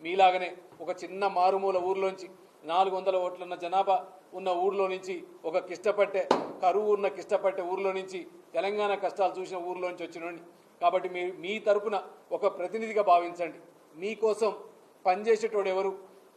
మీలాగనే ఒక చిన్న మారుమూల ఊర్లోంచి 400 ఓట్లున్న జనాభా ఉన్న ఊర్లో నుంచి ఒక కిష్టపట్టే కరువు ఉన్న కిష్టపట్టే ఊర్లో నుంచి తెలంగాణ కష్టాలు చూసిన ఊర్లోంచి వచ్చినండి. కాబట్టి మీ తరపున ఒక ప్రతినిధిగా భావించండి. మీకోసం పనిచేసేటోడు ఎవరు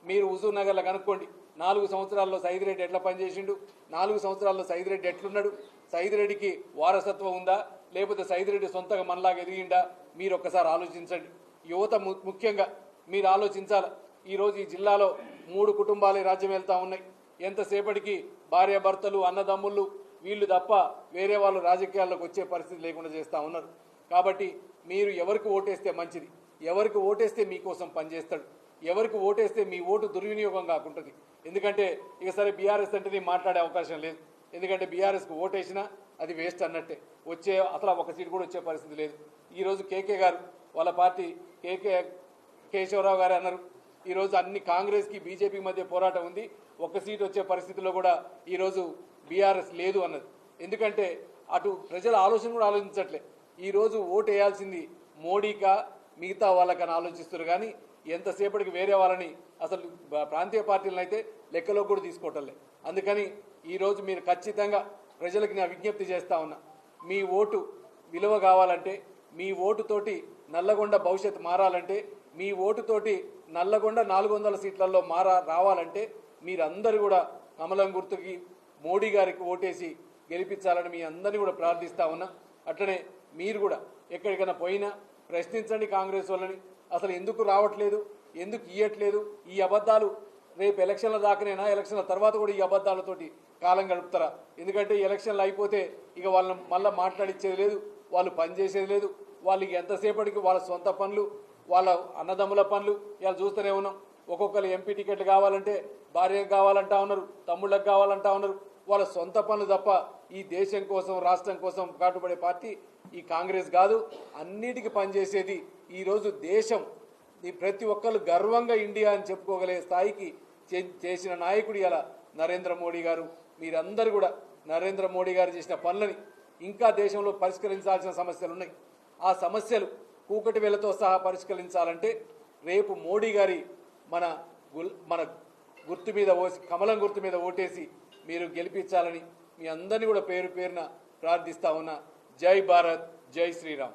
మీరు హుజూర్ నగర్లో కనుక్కోండి. 4 సంవత్సరాల్లో సైదిరెడ్డి ఎట్లా పనిచేసిండు, 4 సంవత్సరాల్లో సైదిరెడ్డి ఎట్లున్నాడు, సైదిరెడ్డికి వారసత్వం ఉందా లేకపోతే సైదిరెడ్డి సొంతగా మనలాగా ఎదిగిండా మీరు ఒక్కసారి ఆలోచించండి. యువత ముఖ్యంగా మీరు ఆలోచించాలి. ఈరోజు ఈ జిల్లాలో 3 కుటుంబాలే రాజ్యం వెళ్తా ఉన్నాయి. ఎంతసేపటికి భార్యాభర్తలు అన్నదమ్ముళ్ళు వీళ్ళు తప్ప వేరే వాళ్ళు రాజకీయాల్లోకి వచ్చే పరిస్థితి లేకుండా చేస్తూ ఉన్నారు. కాబట్టి మీరు ఎవరికి ఓటేస్తే మంచిది, ఎవరికి ఓటేస్తే మీకోసం పనిచేస్తాడు, ఎవరికి ఓటేస్తే మీ ఓటు దుర్వినియోగం కాకుంటుంది. ఎందుకంటే ఇక సరే బీఆర్ఎస్ అంటే మాట్లాడే అవకాశం లేదు. ఎందుకంటే బీఆర్ఎస్కు ఓటేసినా అది వేస్ట్ అన్నట్టే, అసలు ఒక సీటు కూడా వచ్చే పరిస్థితి లేదు. ఈరోజు కేకే గారు వాళ్ళ పార్టీ కేశవరావు గారు అన్నారు, ఈరోజు అన్ని కాంగ్రెస్కి బీజేపీ మధ్య పోరాటం ఉంది, ఒక్క సీటు వచ్చే పరిస్థితిలో కూడా ఈరోజు బీఆర్ఎస్ లేదు అన్నది. ఎందుకంటే అటు ప్రజల ఆలోచన కూడా ఆలోచించట్లే. ఈరోజు ఓటు వేయాల్సింది మోడీకా మిగతా వాళ్ళకని ఆలోచిస్తారు. కానీ ఎంతసేపటికి వేరే వాళ్ళని అసలు ప్రాంతీయ పార్టీలను అయితే లెక్కలో కూడా తీసుకోవటంలే. అందుకని ఈరోజు మీరు ఖచ్చితంగా ప్రజలకు నేను విజ్ఞప్తి చేస్తా ఉన్నా, మీ ఓటు విలువ కావాలంటే, మీ ఓటుతోటి నల్లగొండ భవిష్యత్తు మారాలంటే, మీ ఓటుతోటి నల్లగొండ 400 సీట్లలో రావాలంటే మీరందరూ కూడా కమలం గుర్తుకి మోడీ గారికి ఓటేసి గెలిపించాలని మీ అందరినీ కూడా ప్రార్థిస్తా ఉన్నా. అట్లనే మీరు కూడా ఎక్కడికైనా పోయినా ప్రశ్నించండి కాంగ్రెస్ వాళ్ళని, అసలు ఎందుకు రావట్లేదు, ఎందుకు ఇయ్యట్లేదు, ఈ అబద్ధాలు రేపు ఎలక్షన్ల దాకానేనా, ఎలక్షన్ల తర్వాత కూడా ఈ అబద్ధాలతోటి కాలం గడుపుతారా? ఎందుకంటే ఎలక్షన్లు అయిపోతే ఇక వాళ్ళని మళ్ళీ మాట్లాడిచ్చేది లేదు, వాళ్ళు పనిచేసేది లేదు. వాళ్ళకి ఎంతసేపటికి వాళ్ళ సొంత పనులు, వాళ్ళ అన్నదమ్ముల పనులు ఇవాళ చూస్తూనే ఉన్నాం. ఒక్కొక్కరు ఎంపీ టికెట్లు కావాలంటే భార్యకు కావాలంటా ఉన్నారు, తమ్ముళ్ళకు కావాలంటా ఉన్నారు. వాళ్ళ సొంత పనులు తప్ప ఈ దేశం కోసం రాష్ట్రం కోసం కాటుపడే పార్టీ ఈ కాంగ్రెస్ కాదు. అన్నిటికీ పనిచేసేది ఈరోజు దేశం ప్రతి ఒక్కరు గర్వంగా ఇండియా అని చెప్పుకోగలిగే స్థాయికి చేసిన నాయకుడు ఇలా నరేంద్ర మోడీ గారు. మీరందరూ కూడా నరేంద్ర మోడీ గారు చేసిన పనులని ఇంకా దేశంలో పరిష్కరించాల్సిన సమస్యలు ఉన్నాయి. ఆ సమస్యలు కూకటి వేలతో సహా పరిష్కరించాలంటే రేపు మోడీ గారి మన గుర్తు మీద కమలం గుర్తు మీద ఓటేసి మీరు గెలిపించాలని మీ అందరినీ కూడా పేరు పేరున ప్రార్థిస్తా ఉన్నా. జై భారత్, జై శ్రీరామ్.